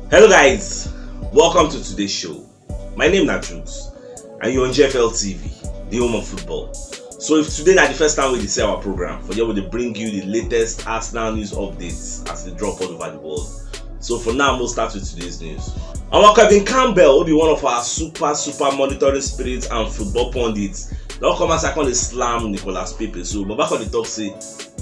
Hello guys, welcome to today's show. My name is CHUKS and you're on JFL TV, the home of football. So if today is the first time we see our program, for them we bring you the latest Arsenal news updates as they drop all over the world. So for now, we'll start with today's news. Our Kevin Campbell will be one of our super monitoring spirits and football pundits. Now come as I call slam Nicolas Pepe. So but back on the talk say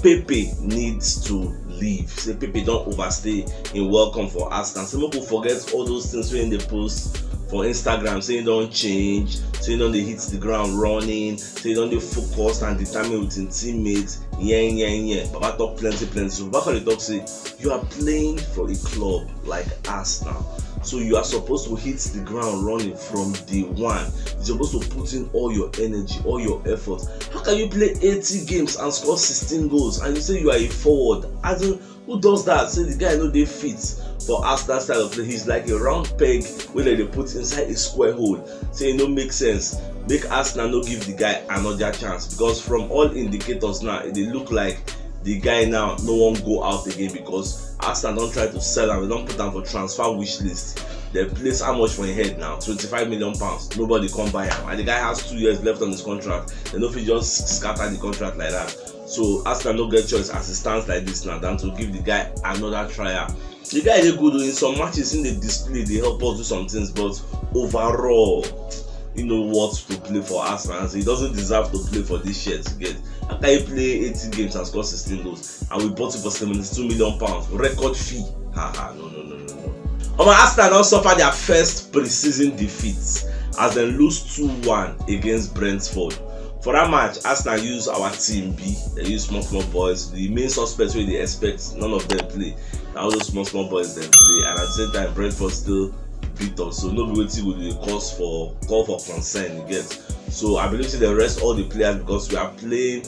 Pepe needs to leave. Say Pepe don't overstay in welcome for Arsenal. Some people forget all those things when they post for Instagram, saying don't change, saying don't they hit the ground running, saying don't they focus and determine with his teammates. Yeah. Baba talk plenty. So back on the talk say you are playing for a club like Arsenal. So you are supposed to hit the ground running from day one. You're supposed to put in all your energy, all your effort. How can you play 80 games and score 16 goals and you say you are a forward? As in, who does that? Say the guy know they fit for Arsenal style of play. He's like a round peg where they put inside a square hole. Say it no make sense. Make Arsenal no give the guy another chance, because from all indicators now, they look like the guy now no one go out again, because Arsenal don't try to sell him. They don't put him for transfer wish list. They place how much for his head now? £25 million. Nobody come buy him, and the guy has 2 years left on his contract. They don't just scatter the contract like that. So Arsenal no get choice as it stands like this now than to give the guy another trial. The guy is good in some matches in the display. They help us do some things, but overall, you know what to play for Arsenal. He doesn't deserve to play for this shirt. Get how can you play 80 games and score 16 goals? And we bought it for £72 million. Record fee. No. Arsenal now suffer their first pre-season defeat as they lose 2-1 against Brentford. For that match, Arsenal use our team B. They use small boys. The main suspects where they expect, none of them play. Now those small boys then play, and at the same time Brentford still beat us. So nobody will be call for concern. You get. So I believe they rest all the players, because we are playing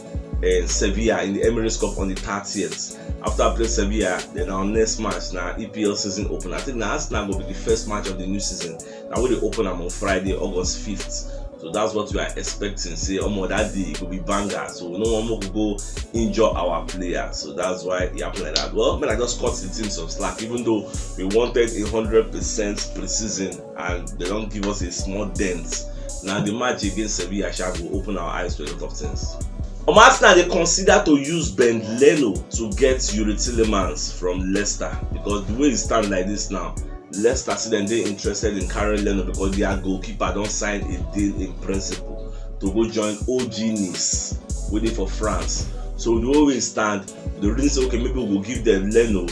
Sevilla in the Emirates Cup on the 30th. After I play Sevilla, then our next match now EPL season open. I think now Arsenal will be the first match of the new season. Now we open them on Friday, August 5th. So that's what we are expecting. Say, that day it will be banger. So no one more will go injure our player. So that's why it happened like that. Well, I just cut the team some slack, even though we wanted 100% preseason and they don't give us a small dent. Now the match against Sevilla will open our eyes to a lot of things. Arsenal they consider to use Ben Leno to get Yuri Tillemans from Leicester, because the way it stands like this now, Leicester see them they interested in carrying Leno because their goalkeeper don't sign a deal in principle to go join OG Nice waiting for France. So the way we stand, the reason say okay, maybe we'll give them Leno,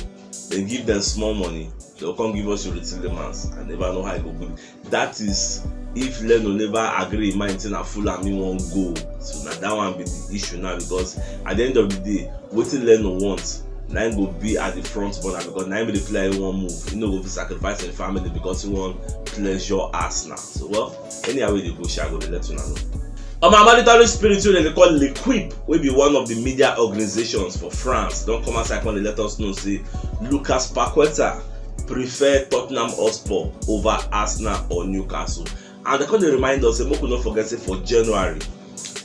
then give them small money, they'll come give us Yuri Tillemans and never know how it go good. That is if Leno never agree in mind saying Fulham won't go. So now that one be the issue now, because at the end of the day, what Leno wants, now go be at the front burner, because now the player won't move. You know, go be sacrificing family because he want pleasure Arsenal. So well, anyway they go, shall go to let you know. My monetary spirit they call L'Equipe, will be one of the media organizations for France. Don't come outside when they let us know say Lucas Paqueta prefer Tottenham Hotspur over Arsenal or Newcastle. And they can remind us, we could not forget say for January,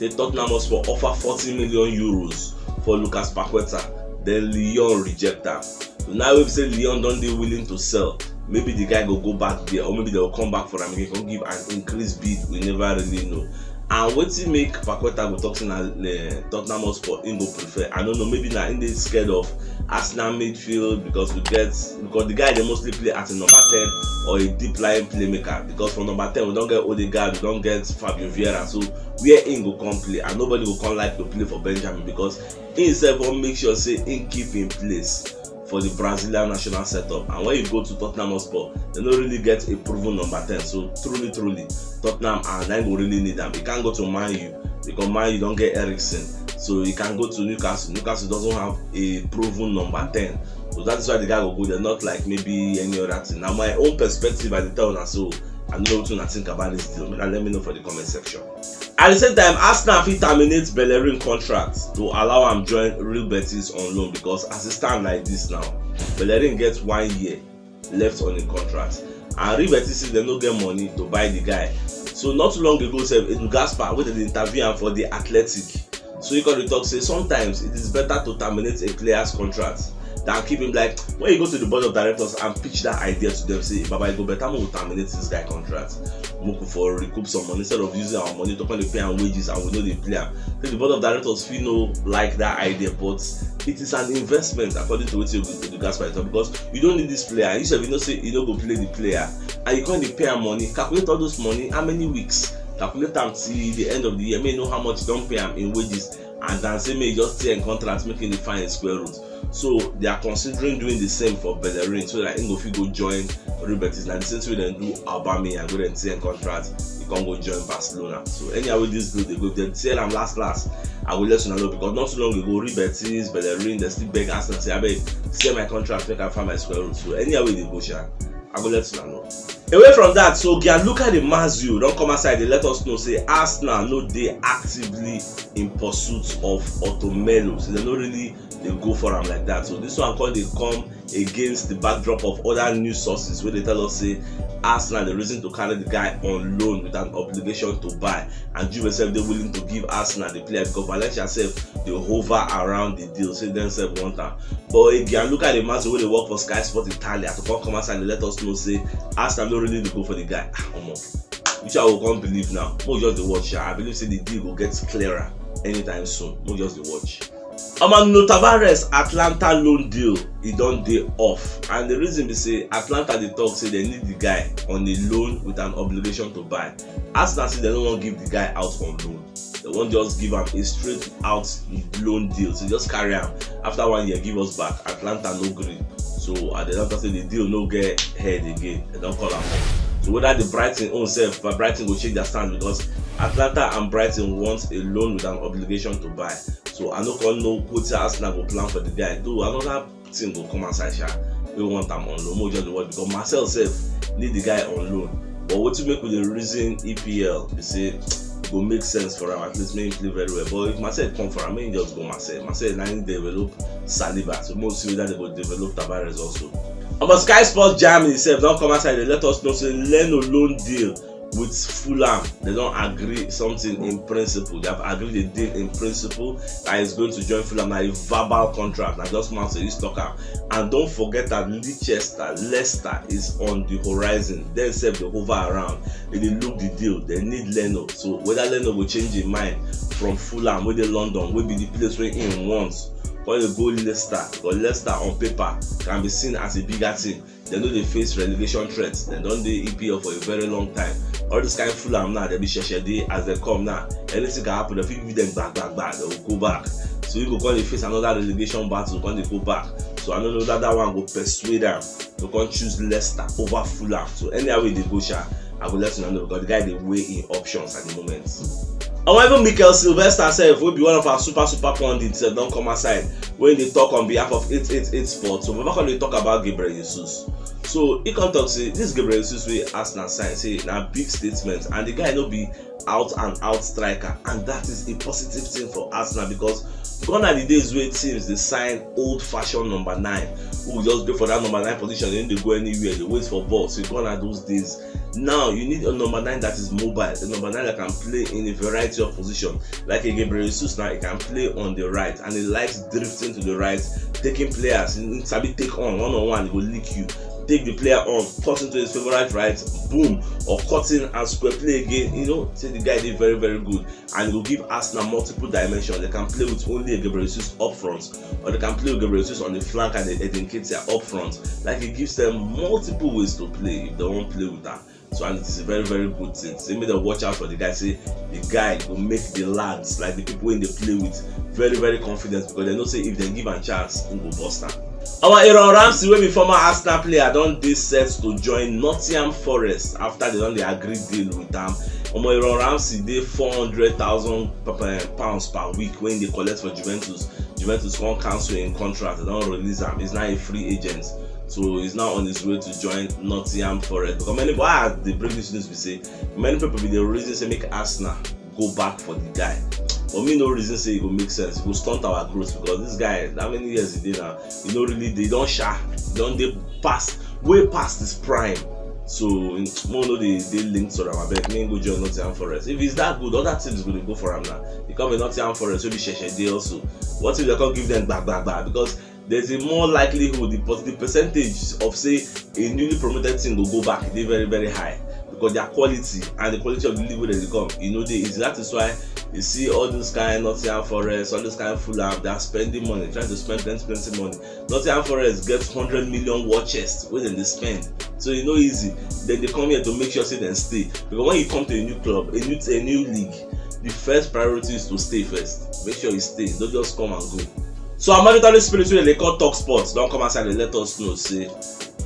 the Tottenham Hotspur offer 40 million euros for Lucas Paqueta. Then Lyon reject that. So now we say Lyon don't they willing to sell. Maybe the guy will go back there, or maybe they will come back for him. He can give an increased bid. We never really know. And what to make Paqueta go talk to Tottenham Hotspur in go prefer? I don't know. Maybe now in they scared of Arsenal midfield, because the guy they mostly play at a number 10 or a deep line playmaker. Because from number 10 we don't get Odegaard, we don't get Fabio Vieira. So where in go come play, and nobody will come like to play for Benjamin, because he himself will make sure say in keep in place for the Brazilian national setup. And when you go to Tottenham Hotspur, they don't really get a proven number 10. So truly Tottenham and then will really need them. You can't go to Man U because Man U don't get Eriksen. So you can go to Newcastle. Newcastle doesn't have a proven number 10. So that is why the guy will go. They're not like maybe any other thing. Now my own perspective at the time, so I know what I think about this deal. Let me know for the comment section. At the same time, Arsenal fit terminate Bellerin contract to allow him join Real Betis on loan, because as it stands like this now, Bellerin gets 1 year left on the contract, and Real Betis they no get money to buy the guy. So not too long ago, Edu Gaspar waited the interview for the Athletic. So you can talk say sometimes it is better to terminate a player's contract than keep him. Like when you go to the board of directors and pitch that idea to them, say, Baba, I go better we terminate this guy contract. Moku for recoup some money instead of using our money to come pay and wages and we know the player. So the board of directors feel no like that idea, but it is an investment according to what you do gas price, because you don't need this player. You said you know say you don't go play the player and you can't pay him money, calculate all those money, how many weeks, calculate them till the end of the year, may know how much you don't pay him in wages, and then say may just stay in contract making the fine square root. So they are considering doing the same for Bellerin, so that if you go join Real Betis, now the same way they do Aubameyang and go then stay in contract, you can go join Barcelona. So anyhow with this do they go then tell them last I will let you know, because not too long ago Real Betis, Bellerin, they still beg Arsenal say I beg sell my contract, make I find my square root. So anyhow with they go share, I will let you know. Away from that, so Gianluca Di Marzio don't come outside, they let us know say Arsenal no they actively in pursuit of Otomelo, so they don't really they go for him like that. So this one called they come against the backdrop of other news sources where they tell us say Arsenal the reason to carry the guy on loan with an obligation to buy, and Juve said they're willing to give Arsenal the player because Valencia said they hover around the deal, say themselves want that. But Gianluca Di Marzio where they work for Sky Sport Italia to come outside and let us know say Arsenal don't really go for the guy. Which I will can't believe now. More just the watch. I believe say the deal will get clearer anytime soon. More just the watch. Nuno Tavares Atlanta loan deal, he don't day off, and the reason be say Atlanta they talk say they need the guy on a loan with an obligation to buy. Arsenal say they don't want to give the guy out on loan. They won't just give him a straight out loan deal. So just carry him. After 1 year, give us back. Atlanta no green. So at the end say the deal no get head again. They don't call him up. So whether the Brighton own self, but Brighton will change their stance, because Atlanta and Brighton want a loan with an obligation to buy. So I don't know what Arsenal will plan for the guy. Do another team will come outside. We want them on loan. More just the word, because Marcel self need the guy on loan. But what to make with the reason EPL, they say it will make sense for him. At least make him play very well. But if Marcel come for him, may just go Marcel. Marcel now develop Saliba. So most see that they will develop Tavares also. But Sky Sports Germany itself don't come outside. They let us know say Leno loan deal with Fulham. They don't agree something in principle. They have agreed a deal in principle that is going to join Fulham. Now a verbal contract. Now just want to use talker. And don't forget that Leicester is on the horizon. They self they hover around. If they look the deal, they need Leno. So whether Leno will change his mind from Fulham, where they London, will be the place where he wants. When they go Leicester, because Leicester on paper can be seen as a bigger team. They know they face relegation threats. They don't do EPL for a very long time. All this kind of Fulham now, they be sheshede as they come now. Anything can happen. If you give them back, they will go back. So you go when they face another relegation battle, when they go back. So I don't know that one will persuade them to come choose Leicester over Fulham. So anyhow they go, I will let you know because the guy they weigh in options at the moment. However, Mikel Sylvester self will be one of our super pundits don't come aside when they talk on behalf of 888 Sports. So we're going to talk about Gabriel Jesus. So he can talk say this Gabriel Jesus way Arsenal sign say now big statement, and the guy no be out and out striker, and that is a positive thing for Arsenal because gone are the days where teams they sign old-fashioned number 9 who will just go for that number 9 position, then they go anywhere, they wait for balls. So gone are those days. Now you need a number 9 that is mobile, a number 9 that can play in a variety of positions. Like a Gabriel Jesus now, he can play on the right and he likes drifting to the right, taking players. He sabi take on one-on-one, he will lick you. Take the player on, cut into his favorite right, boom, or cutting and square play again. You know, say the guy did very, very good, and it will give Arsenal multiple dimensions. They can play with only a Gabriel Jesus up front, or they can play with Gabriel Jesus on the flank and Edin Ketia up front. Like it gives them multiple ways to play if they won't play with that. So and it is a very, very good thing. So maybe they watch out for the guy. Say the guy will make the lads, like the people in they play with, very, very confident because they know say if they give a chance, he will bust them. Our Aaron Ramsey, wey be former Arsenal player, don dey set to join Nottingham Forest after they don dey agree deal with am. Aaron Ramsey dey £400,000 per week when they collect for Juventus. Juventus won't cancel in contract. They don't release him. He's now a free agent. So he's now on his way to join Nottingham Forest. Because many why they bring this news, we say many people be the reason say make Arsenal go back for the guy. For me, no reason say it will make sense. It will stunt our growth because this guy, how many years he did now? You know, really they don't they pass way past his prime. So more no they linked to him. I beg me go join Nottingham Forest. If he's that good, other teams going to go for him now. He come in Nottingham Forest, will be Sheshede also. What if they can't give them back? Because there's a more likelihood the percentage of say a newly promoted team will go back dey very very high, because their quality and the quality of the league wey dem dey come dey easy. That is why you see all those kind Nottingham Forest, all those kind of Fulham, they are spending money, trying to spend plenty money. Nottingham Forest gets 100 million watches wey dem dey spend, so easy. Then they come here to make sure say dem stay, because when you come to a new club, a new league, the first priority is to stay first. Make sure you stay, don't just come and go. So our monetary spirit wey they call CHUKS don come outside and let us know say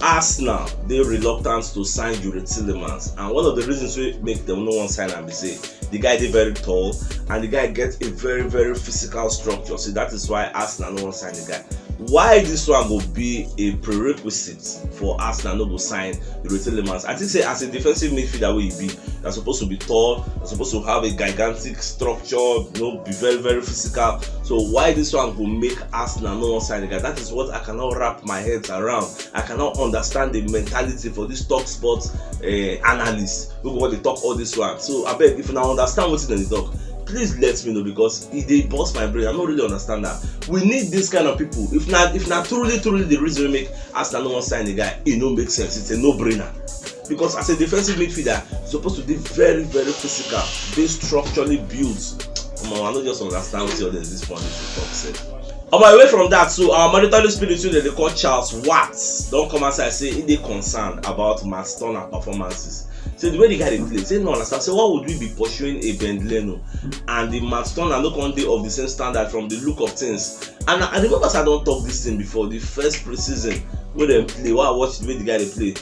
Arsenal dey reluctant to sign Yuri Tillemans, and one of the reasons wey make them no wan sign am be say the guy dey very tall and the guy get a very very physical structure, so that is why Arsenal no wan sign the guy. Why this one go be a prerequisite for Arsenal no go sign Yuri Tillemans? I think say as a defensive midfielder wey you be, you're supposed to be tall, you're supposed to have a gigantic structure, be very very physical. So why this one go make Arsenal no wan sign the guy? That is what I cannot wrap my head around. I cannot understand the mentality for this talk sports analysts who go want to talk all this one. So I beg, if you now understand wetin dem dey talk, please let me know, because e dey burst my brain. I don't really understand that. We need this kind of people. If not truly the reason we make Arsenal no wan sign the guy, it no make sense. It's a no-brainer. Because as a defensive midfielder, you're supposed to be very very physical, be structurally built. I don't just understand what all this pundits talk say. On my way from that, so our monetary spirit wey they call Charles Watts don come outside say he dey concerned about Matt Turner performances. Say the way the guy dey play, say no understand. Say why would we be pursuing a Ben Leno and the Matt Turner no come dey of the same standard from the look of things? And I remember I don talk this thing before, the first preseason wey dem play, while I watch the way the guy dey play.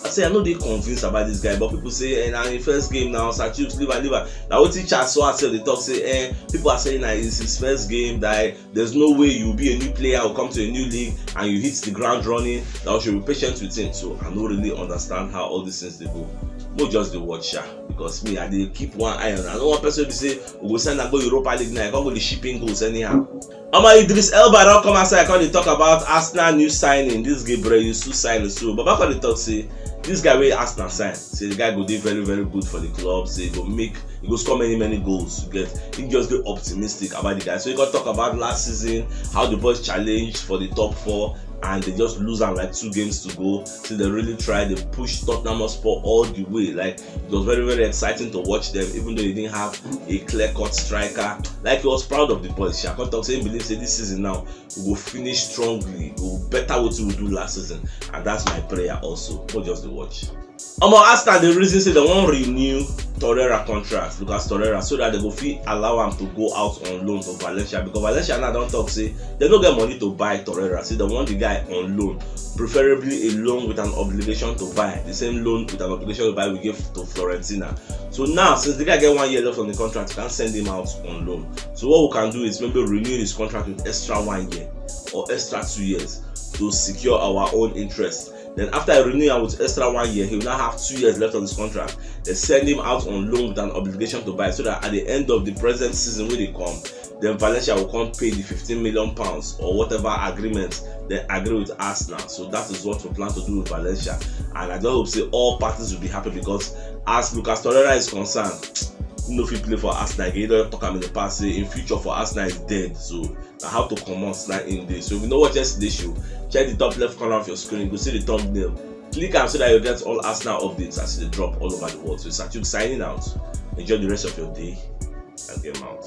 I say I no dey convinced about this guy, but people say na him first game now, CHUKS leave am. Na wetin Charles Watts dey talk say people are saying that it's his first game, that there's no way you be a new player or come to a new league and you hit the ground running, that we should be patient with him. So I no really understand how all these things dey go. Go just dey watch because me I dey keep one eye on. I no one person be say we go send am go Europa League now, I can't go the shipping goals anyhow. Idris Elba don come outside, come dey talk about Arsenal new signing, this Gabriel Yusuf signing. So Baba come dey talk say this guy wey Arsenal sign, say the guy go dey very very good for the club, say he go score many goals. You get, he just dey optimistic about the guy. So he got talk about last season, how the boys challenged for the top 4 and they just lose am like 2 games to go. So they really tried, they pushed Tottenham Hotspur all the way. Like it was very very exciting to watch them, even though they didn't have a clear-cut striker. Like he was proud of the boys. I can't talk, say he believes say this season now we will finish strongly, we will better what we do last season, and that's my prayer also. Not just the watch. Arsenal the reason say they won't renew Torreira contract, Lucas Torreira, so that they go fit allow him to go out on loan to Valencia, because Valencia now don't talk say they don't get money to buy Torreira. See, they want the guy on loan, preferably a loan with an obligation to buy, the same loan with an obligation to buy we give to Fiorentina. So now, since the guy get 1 year left on the contract, we can send him out on loan. So what we can do is maybe renew his contract with extra 1 year or extra 2 years to secure our own interest. Then after I renew him with extra 1 year, he will now have 2 years left on his contract. They send him out on loan with an obligation to buy, so that at the end of the present season when they come, then Valencia will come pay the £15 million or whatever agreement they agree with Arsenal. So that is what we plan to do with Valencia, and I just hope say all parties will be happy, because as Lucas Torreira is concerned, no fit play for Arsenal again. He don't talk in the past say in future for Arsenal is dead. So now how to come on now in this. So if you know what yesterday's show, check the top left corner of your screen, you go see the thumbnail. Click am so that you get all Arsenal updates as they drop all over the world. So it's CHUKS signing out. Enjoy the rest of your day and game out.